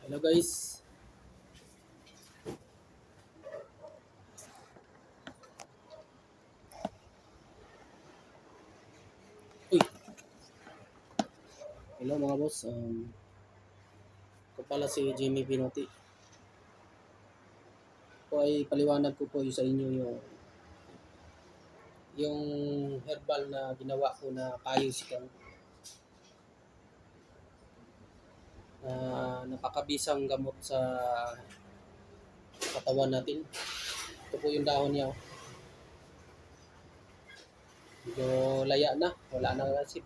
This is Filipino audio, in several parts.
Hello guys. Uy, hello mga boss. Ako pala si Jimmy Pinotti. Ako ay paliwanag ko po sa inyo yung herbal na ginawa ko na kayo sikang na napakabisang gamot sa katawan natin. Ito po yung dahon niya. Medyo laya na. Wala na kasi.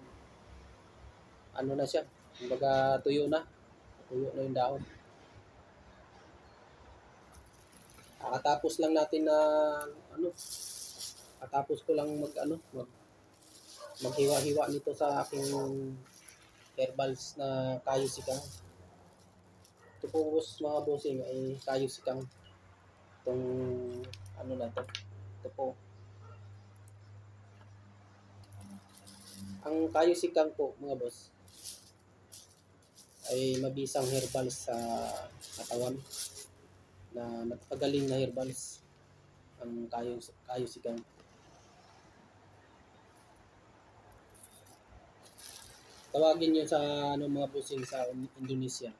Ano na siya. Kumbaga tuyo na. Tuyo na yung dahon. Kakatapos lang natin na katapos ko lang maghiwa-hiwa nito sa aking herbals na kayo sikang. Ito po mga bossing ay kayo sikang itong na to. Ito po. Ang kayo sikang po mga boss ay mabisang herbals sa katawan na napakagaling na herbals ang kayo sikang. Tawagin nyo sa mga bossing sa Indonesia.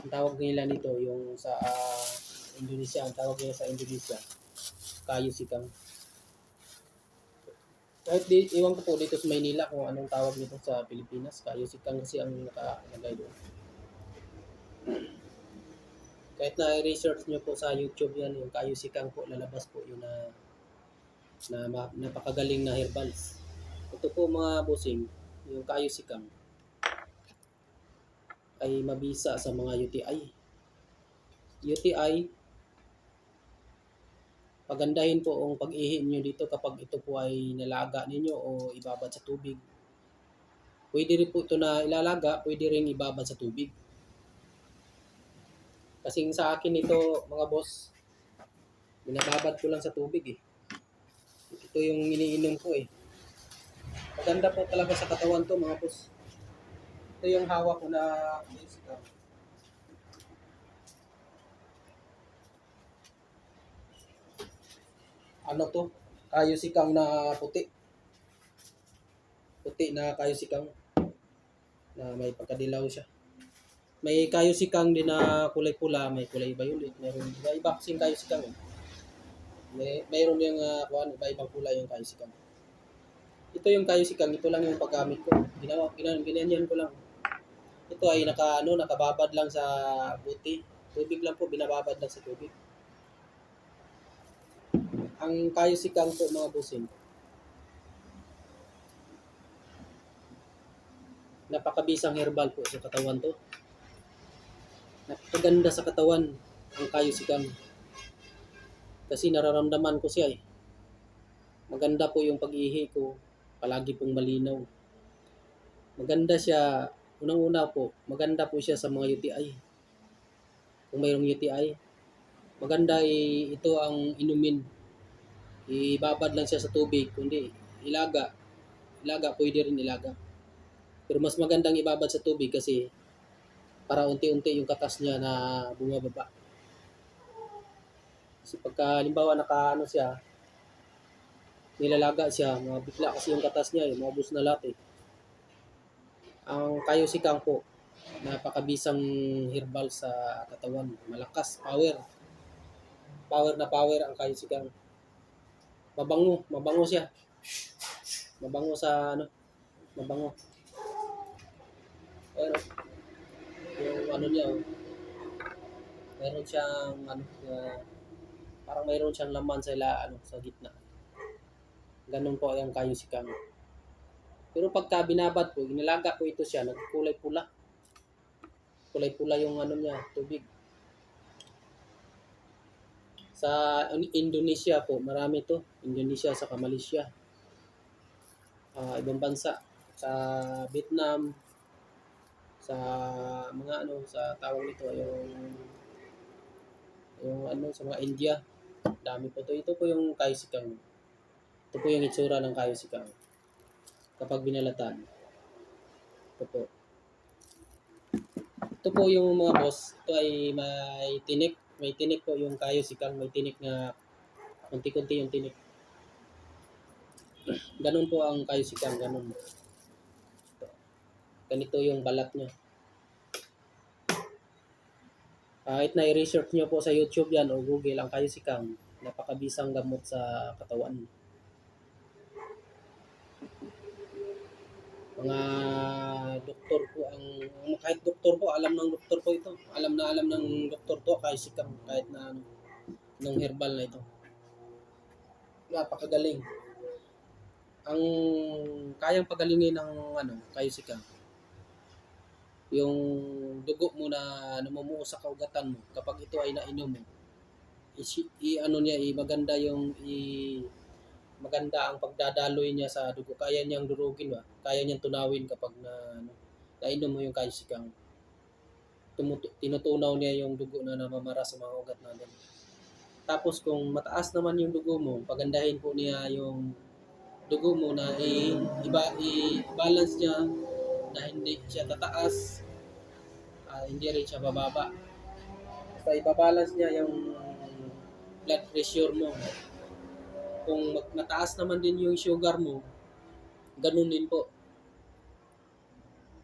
Ang tawag nila nito yung sa Indonesia, ang tawag nila sa Indonesia kayo sikang. Kahit iwan ko po dito sa Maynila kung anong tawag nito sa Pilipinas, kayo sikang kasi ang nakalagay doon. Kahit na i-research nyo po sa YouTube yan, yung kayo sikang po, lalabas po yun na napakagaling na herbals. Ito po mga bossing, yung kayo sikang ay mabisa sa mga UTI. UTI, pagandahin po ang pag-ihi nyo dito kapag ito po ay nalaga ninyo o ibabad sa tubig. Pwede rin po ito na ilalaga, pwede rin ibabad sa tubig. Kasing sa akin ito mga boss, binababad ko lang sa tubig eh. Ito yung iniinom ko eh. Maganda po talaga sa katawan to mga boss. Ito yung hawak ko na ano to? Kayo sikang na puti. Puti na kayo sikang na may pagkadilaw siya. May kayo sikang din na kulay pula, may kulay violet, meron iba kasing kayo sikang. Mayroon yung iba-ibang kulay yung kayo sikang. Ito yung kayo sikang, ito lang yung paggamit ko. Ginanyan ko lang. Ito ay nakababad lang sa buti. Tubig lang po, binababad lang sa tubig. Ang kayo sikang po mga bossing, napakabisang herbal po sa katawan to. Napakaganda sa katawan ang kayo sikang. Kasi nararamdaman ko siya eh. Maganda po yung pag-ihi ko. Palagi pong malinaw. Maganda siya. Unang-una po, maganda po siya sa mga UTI. Kung mayroong UTI, maganda ito ang inumin. Ibabad lang siya sa tubig, kundi ilaga. Ilaga, pwede rin ilaga. Pero mas magandang ibabad sa tubig kasi para unti-unti yung katas niya na bumababa. Kasi pagka halimbawa siya, nilalaga siya, mabigla kasi yung katas niya, maubos na lahat eh. Ang kayo sikang po, napakabisang herbal sa katawan. Malakas, power. Power na power ang kayo sikang. Mabango siya. Mabango sa mabango. Pero yung niya, meron siyang parang mayroon siyang laman sa sa gitna. Ganun po ang kayo sikang. Pero pagka binabad po, inalaga po ito siya, nagkulay pula. Kulay pula yung niya, tubig. Sa Indonesia po, marami to. Indonesia sa Malaysia. Ibang bansa. Sa Vietnam, sa mga sa tawag nito, yung sa mga India. Dami po to. Ito po yung kayo sikang. Ito po yung itsura ng kayo sikang. Kapag binalatan. Ito po. Ito po yung mga boss, ito ay may tinik. May tinik po yung kayo sikang, may tinik na kunti-kunti yung tinik. Ganun po ang kayo sikang, ganun. Ganito yung balat niya. Kahit na i-research nyo po sa YouTube yan o Google ang kayo sikang, napakabisang gamot sa katawan. Mga doktor po kahit doktor po, alam ng doktor po ito. Alam ng doktor to, kayo sikang, kahit na ano, ng herbal na ito. Napakagaling. Ang kayang pagalingin ng kayo sikang, yung dugo mo na namumuo sa kaugatan mo, kapag ito ay nainom mo, maganda ang pagdadaloy niya sa dugo. Kaya niyang durugin ba? Kaya niyang tunawin kapag nainom mo yung kayo sikang. Tinutunaw niya yung dugo na namamara sa mga ugat natin. Tapos kung mataas naman yung dugo mo, pagandahin po niya yung dugo mo na i-balance niya na hindi siya tataas, hindi rin siya bababa. Basta ibabalance niya yung blood pressure mo. Kung mataas naman din yung sugar mo, ganun din po.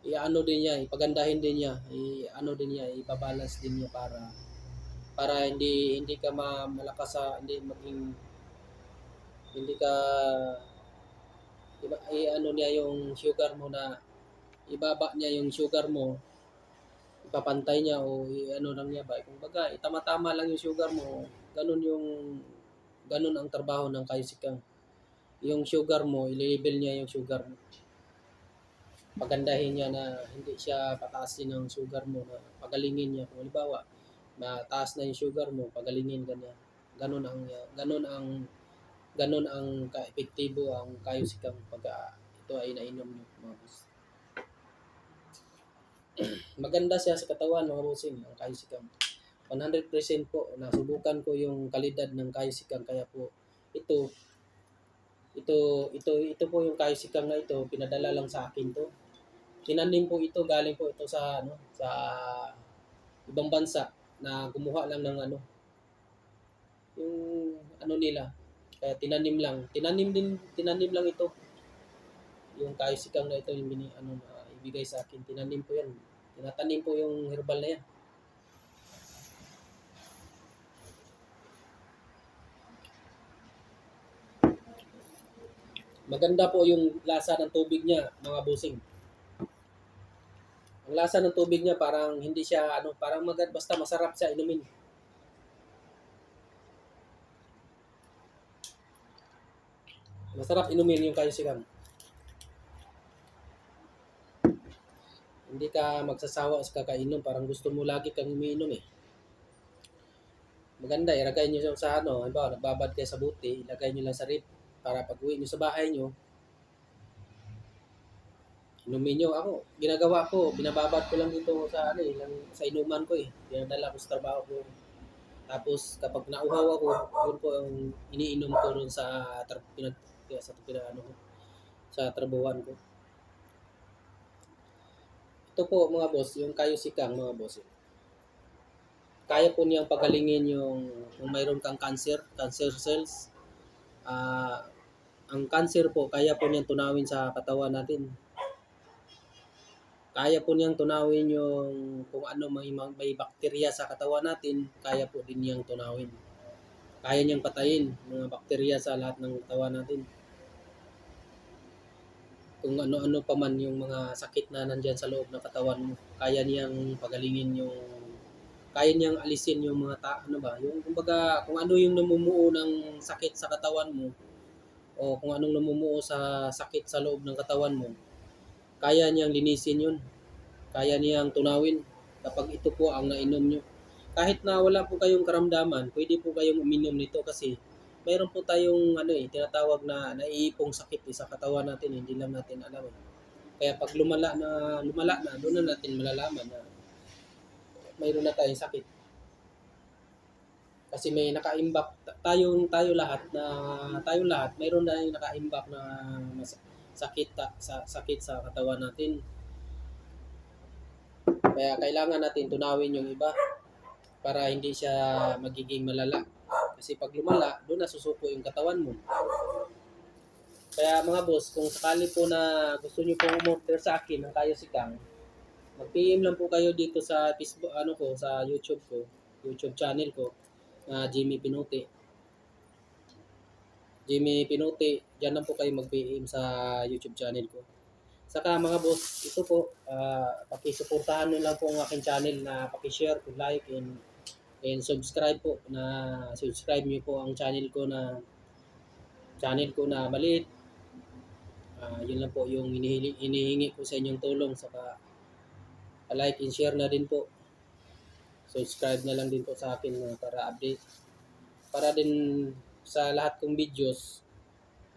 Ipagandahin din niya, ibabalance din niya para hindi ka malakas sa hindi ka niya yung sugar mo na ibaba niya yung sugar mo, ipapantay niya o lang niya ba, kumbaga tama-tama lang yung sugar mo. Ganun ang trabaho ng kayo sikang. Yung sugar mo, i-level niya yung sugar mo. Pagandahin niya na hindi siya pataasin ng sugar mo, na pagalingin niya. Kung halimbawa, mataas na yung sugar mo, pagalingin ganyan. Ganun ang ka-epektibo ang kayo sikang pag ito ay nainom niyo, mga boss. Maganda siya sa katawan, mga bossing, ang kayo sikang. 100% po, nasubukan ko yung kalidad ng kayo sikang, kaya po ito po yung kayo sikang na ito, pinadala lang sa akin to. Tinanim po ito, galing po ito sa ibang bansa na gumawa lang ng yung nila. Kaya tinanim lang ito. Yung kayo sikang na ito yung ibigay sa akin. Tinanim po yan. Tinatanim po yung herbal na yan. Maganda po yung lasa ng tubig niya, mga bossing. Ang lasa ng tubig niya parang hindi siya parang basta masarap siya inumin. Masarap inumin yung kayo sikang. Hindi ka magsasawa sa kakainom, parang gusto mo lagi kang umiinom eh. Maganda, ilagay niyo sa halimbawa nagbabad kayo sa buti, ilagay niyo lang sa rip para pag uwi niyo sa bahay niyo, inumin niyo. Ako, ginagawa ko, binababad ko lang dito sa inuman ko eh. Dinadala ko sa trabaho ko. Tapos kapag nauhaw ako, yun po ang iniinom ko ron sa trabuhan ko. Ito po mga boss, yung kayo sikang, mga boss. Kaya po niyang pagalingin yung kung mayroon kang cancer cells. Ang cancer po, kaya po niyang tunawin sa katawan natin. Kaya po niyang tunawin yung kung may bakterya sa katawan natin, kaya po din niyang tunawin. Kaya niyang patayin mga bakterya sa lahat ng katawan natin. Kung ano-ano pa man yung mga sakit na nandyan sa loob ng katawan mo, kaya niyang pagalingin kaya niyang alisin yung mga yung kumbaga kung ano yung namumuo ng sakit sa katawan mo o kung anong namumuo sa sakit sa loob ng katawan mo, kaya niyang linisin yun. Kaya niyang tunawin kapag ito po ang nainom nyo. Kahit na wala po kayong karamdaman, pwede po kayong uminom nito kasi mayroon po tayong tinatawag na naiipong sakit sa katawan natin, hindi lang natin alam. Kaya pag lumala na, doon na natin malalaman na mayroon na tayong sakit. Kasi may nakaimbak tayo lahat mayroon na yung nakaimbak na sakit sa katawan natin. Kaya kailangan natin tunawin yung iba para hindi siya magiging malala. Kasi pag lumala, doon na susuko yung katawan mo. Kaya mga boss, kung sakali po na gusto niyo pong umorder sa akin ng Kayo Sikang, mag-PM lang po kayo dito sa Facebook, sa YouTube ko, YouTube channel ko, na Jimmy Pinuti. Jimmy Pinuti, diyan lang po kayo mag-PM sa YouTube channel ko. Saka mga boss, ito po, pakisuportahan nyo lang po ang aking channel na pakishare, like, and subscribe po subscribe niyo po ang channel ko na maliit. Yun lang po yung hinihingi ko sa inyong tulong, saka like and share na din po. Subscribe na lang din po sa akin para update. Para din sa lahat kong videos,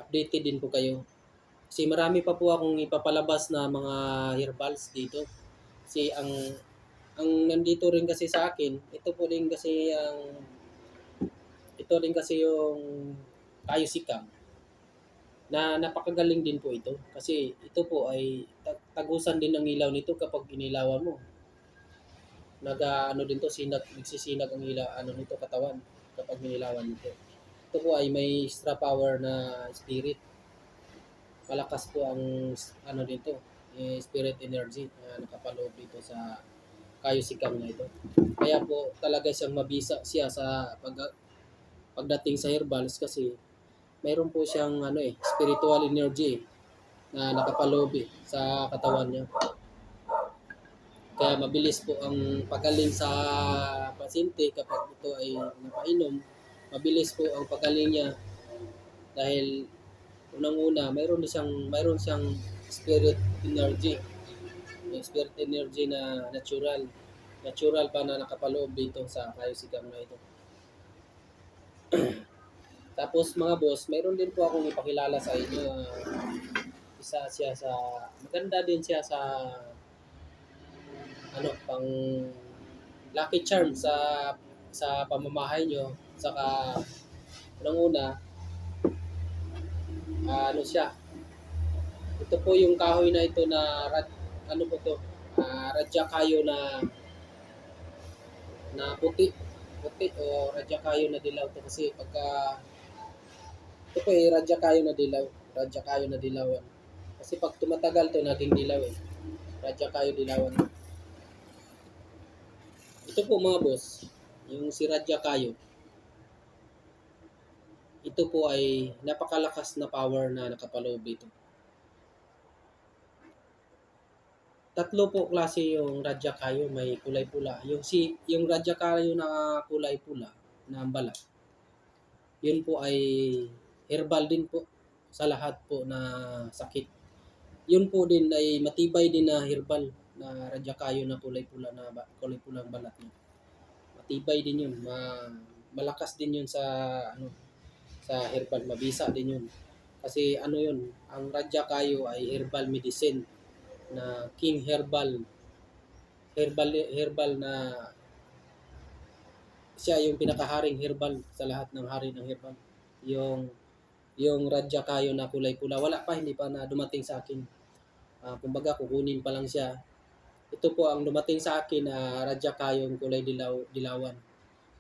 updated din po kayo. Kasi marami pa po akong ipapalabas na mga herbals dito. Kasi ang nandito rin kasi sa akin, ito din kasi yung Kayo Sikang na napakagaling din po ito. Kasi ito po ay tagusan din ng ilaw nito kapag inilawan mo. Nagsisinag ang ilaw nito katawan kapag inilawan nito. Ito po ay may extra power na spirit. Malakas po ang dito, spirit energy na nakapaloob dito sa Kayo Sikang na ito. Kaya po talaga siyang mabisa siya sa pagdating sa herbals kasi mayroon po siyang spiritual energy na nakapaloob sa katawan niya. Kaya mabilis po ang pagaling sa pasyente kapag ito ay napainom. Mabilis po ang pagaling niya dahil unang-una mayroon siyang spirit energy. Yung spirit energy na natural pa na nakapaloob dito sa Kayo Sikang na ito. Tapos mga boss, mayroon din po akong ipakilala sa inyo. Maganda din siya sa pang lucky charm sa pamamahay nyo. Saka unang-una, siya. Ito po yung kahoy na ito na Radya Kayo na puti o Radya Kayo na dilaw to kasi ito po ay Radya Kayo na dilawan. Kasi pag tumatagal to naging dilaw Radya Kayo dilawan. Ito po mga boss, yung si Radya Kayo. Ito po ay napakalakas na power na nakapaloob dito. Tatlo po klase yung Radya Kayo, may kulay pula. Yung Radya Kayo na kulay pula na balat. Yun po ay herbal din po sa lahat po na sakit. Yun po din ay matibay din na herbal na Radya Kayo na kulay pulang balat niya. Matibay din yun, malakas din yun sa herbal, mabisa din yun. Kasi yun, ang Radya Kayo ay herbal medicine na king herbal na siya yung pinakaharing herbal sa lahat ng hari ng herbal. Yung Radya Kayo na kulay pula, hindi pa na dumating sa akin. Kumbaga kukunin pa lang siya. Ito po ang dumating sa akin na Radya Kayo yung kulay dilawan.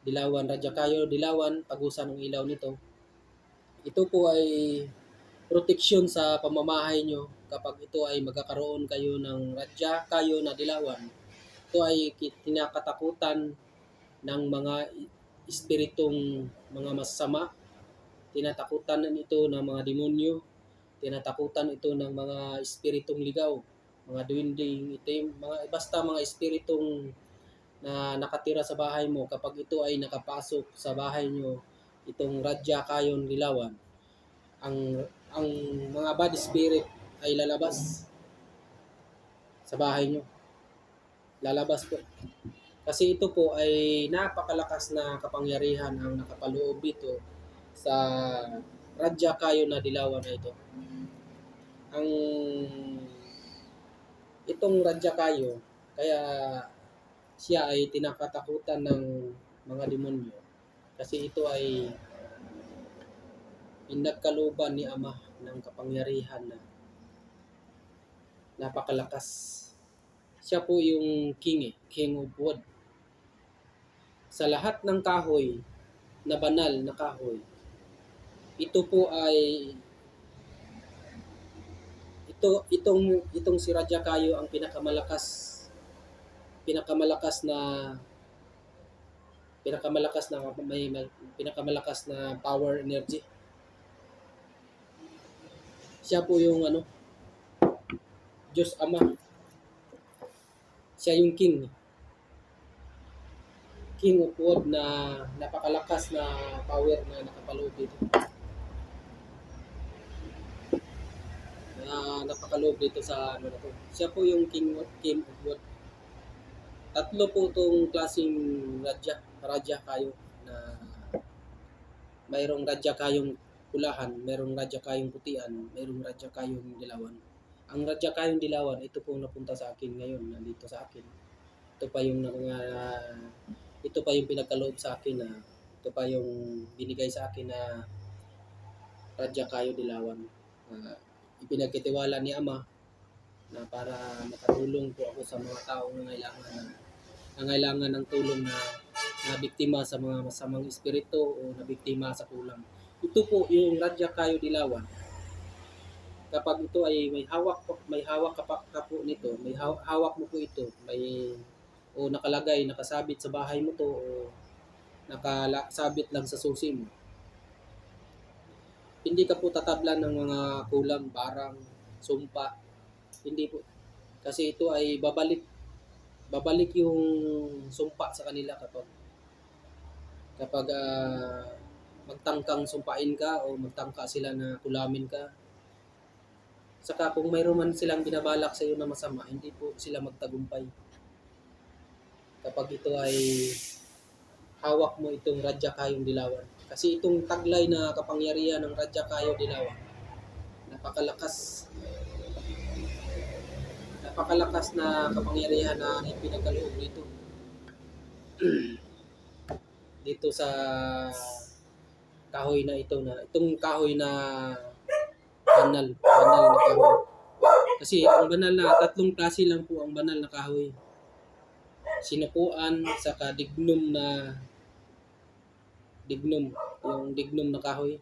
Radya Kayo dilawan, tagusan ng ilaw nito. Ito po ay proteksyon sa pamamahay nyo kapag ito ay magkakaroon kayo ng Radya Kayo na dilawan. Ito ay tinakatakutan ng mga espiritong mga masama. Tinatakutan ito ng mga demonyo. Tinatakutan ito ng mga espiritong ligaw, mga duwinding itim, basta mga espiritong na nakatira sa bahay mo. Kapag ito ay nakapasok sa bahay nyo, itong Radya Kayong dilawan, ang mga bad spirit ay lalabas sa bahay nyo. Lalabas po. Kasi ito po ay napakalakas na kapangyarihan ang nakapaloob dito sa Radya Kayo na dilawan na ito. Itong Radya Kayo, kaya siya ay tinakatakutan ng mga demonyo. Kasi ito ay pinagkalooban ni Ama ng kapangyarihan na napakalakas. Siya po yung king king of wood. Sa lahat ng kahoy na banal na kahoy, ito po ay itong si Radya Kayo ang pinakamalakas na may pinakamalakas na power energy. Siya po yung Diyos Ama. Siya yung king of wood na napakalakas na power na nakapaloob dito. Napakaloob dito sa na to. Siya po yung king of wood. Tatlo po itong klaseng radya kayo na mayroong radya kayong pulahan, mayroong radya kayong putian, mayroong radya kayong dilawan. Ang radya kayong dilawan, ito po napunta sa akin ngayon, nandito sa akin. Ito pa yung pinagkaloob sa akin na ito pa yung binigay sa akin na radya kayo dilawan. Ipinagkitiwala ni Ama na para makatulong po ako sa mga taong nangailangan ng tulong na biktima sa mga masamang espiritu o na biktima sa kulang. Ito po yung radya kayo dilawan. Kapag ito ay may hawak ka po nito, may hawak mo po ito, o nakalagay, nakasabit sa bahay mo to o nakasabit lang sa susi mo. Hindi ka po tatablan ng mga kulang, barang, sumpa. Hindi po. Kasi ito ay babalik yung sumpa sa kanila kapag magtangkang sumpain ka o magtangka sila na kulamin ka. Saka kung mayroon man silang binabalak sa iyo na masama, hindi po sila magtagumpay. Kapag ito ay hawak mo itong radya kayong dilawan. Kasi itong taglay na kapangyarihan ng radya kayo dilawan, napakalakas na kapangyarihan na ipinagkaloob dito. Dito sa kahoy na ito itong kahoy na banal na kahoy. Kasi ang banal na, tatlong klase lang po ang banal na kahoy. Sinupuan, saka dignum, yung dignum na kahoy.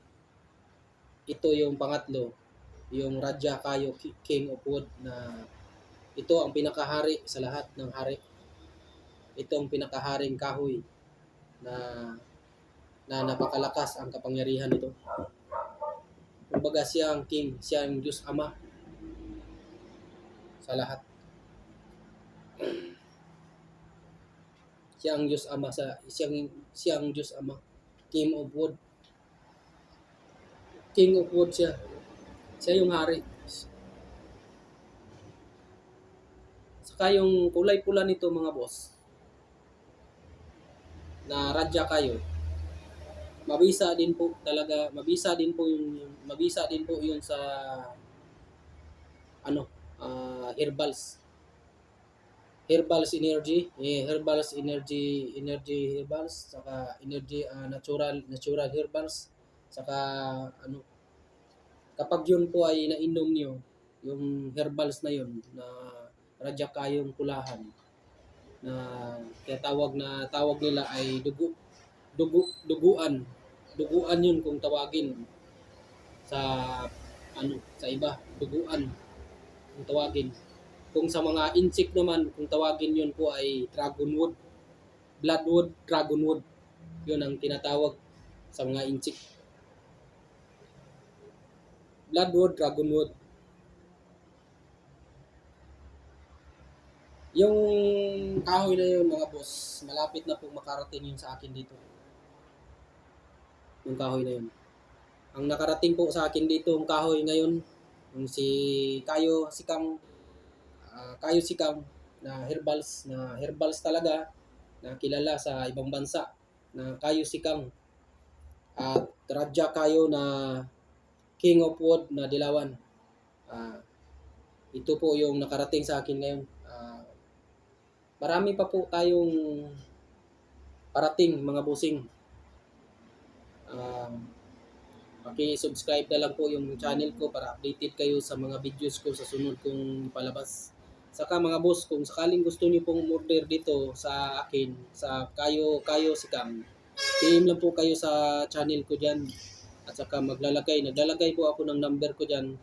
Ito yung pangatlo, yung radya kayo king of wood na ito ang pinakahari sa lahat ng hari. Ito ang pinakaharing kahoy na napakalakas ang kapangyarihan nito. Kumbaga siya ang king, siya ang Diyos Ama sa lahat. Siya ang Diyos Ama siya ang Diyos Ama. King of wood. King of wood siya. Siya yung hari. Saka yung kulay pula nito mga boss, na radya kayo, mabisa din po yung sa herbals energy, saka energy, natural herbals, saka kapag yun po ay nainom niyo yung herbals na yun na radya kayong pulahan, na tawag nila ay duguan yun kung tawagin sa iba, duguan kung tawagin. Kung sa mga insect naman, kung tawagin yun po ay dragonwood, bloodwood, dragonwood. Yun ang tinatawag sa mga insect. Bloodwood, dragonwood. Yung kahoy na yun mga boss, malapit na po makarating yun sa akin dito. Yung kahoy na yun. Ang nakarating po sa akin dito, yung kahoy ngayon, yung Kayo Sikam na herbals talaga, na kilala sa ibang bansa, na Kayo Sikam at radya kayo na king of wood na dilawan. Ito po yung nakarating sa akin ngayon. Marami pa po tayong parating mga busing. Paki-subscribe na lang po yung channel ko para updated kayo sa mga videos ko sa sunod kong palabas. Saka mga boss, kung sakaling gusto niyo pong umorder dito sa akin, sa Kayo Sikam, PM lang po kayo sa channel ko dyan. At saka naglalagay po ako ng number ko dyan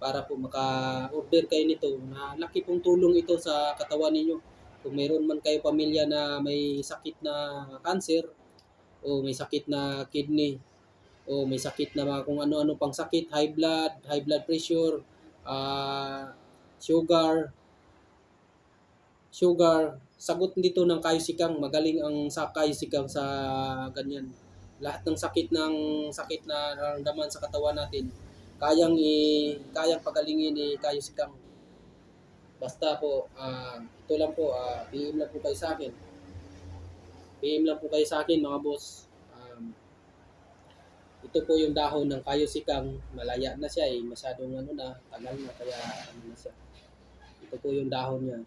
para po maka-order kayo nito. Na laki pong tulong ito sa katawan ninyo. Kung mayroon man kayo pamilya na may sakit na cancer, o may sakit na kidney, o may sakit na mga kung ano-ano pang sakit, high blood pressure, sugar, sagot dito ng Kayo Sikang. Magaling ang sa Kayo Sikang sa ganyan. Lahat ng sakit na nararamdaman sa katawan natin, kayang pagalingin ni Kayo Sikang. Basta po, ito lang po, PM lang po kayo sa akin. PM lang po kayo sa akin mga boss. Ito po yung dahon ng Kayo Sikang. Malaya na siya masyadong tagal na, kaya na siya. Ito po yung dahon niya.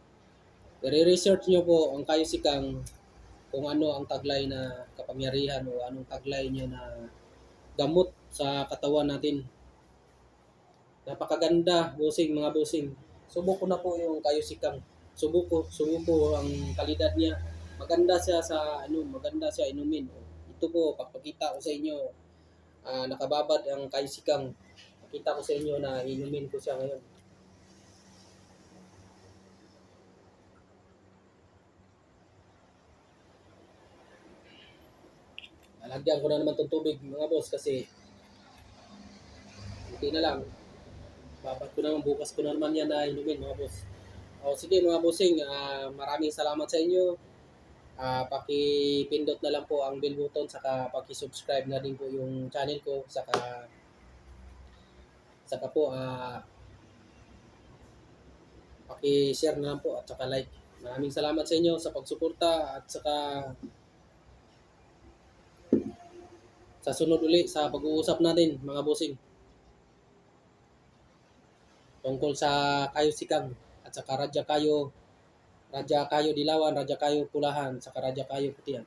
I-research nyo po ang Kayo Sikang kung ano ang taglay na kapangyarihan o anong taglay niya na gamot sa katawan natin. Napakaganda, mga bossing. Subok ko na po yung Kayo Sikang. Subok ko ang kalidad niya. Maganda siya inumin. Ito po, papakita ko sa inyo. Nakababad ang Kayo Sikang. Pakita ko sa inyo na inumin ko siya ngayon. Lalagyan ko na naman itong tubig mga boss kasi hindi na lang. Babad ko naman, bukas ko na naman yan na inumin mga boss. O sige mga bossing, maraming salamat sa inyo. Paki-pindot na lang po ang bell button, saka paki-subscribe na din po yung channel ko, saka po paki-share na lang po at saka like. Maraming salamat sa inyo sa pagsuporta at saka sa sunod uli sa pag-uusap natin mga bossing tungkol sa Kayo Sikang at saka Radya Kayo Dilawan, Radya Kayo Pulahan, saka Radya Kayo Putihan.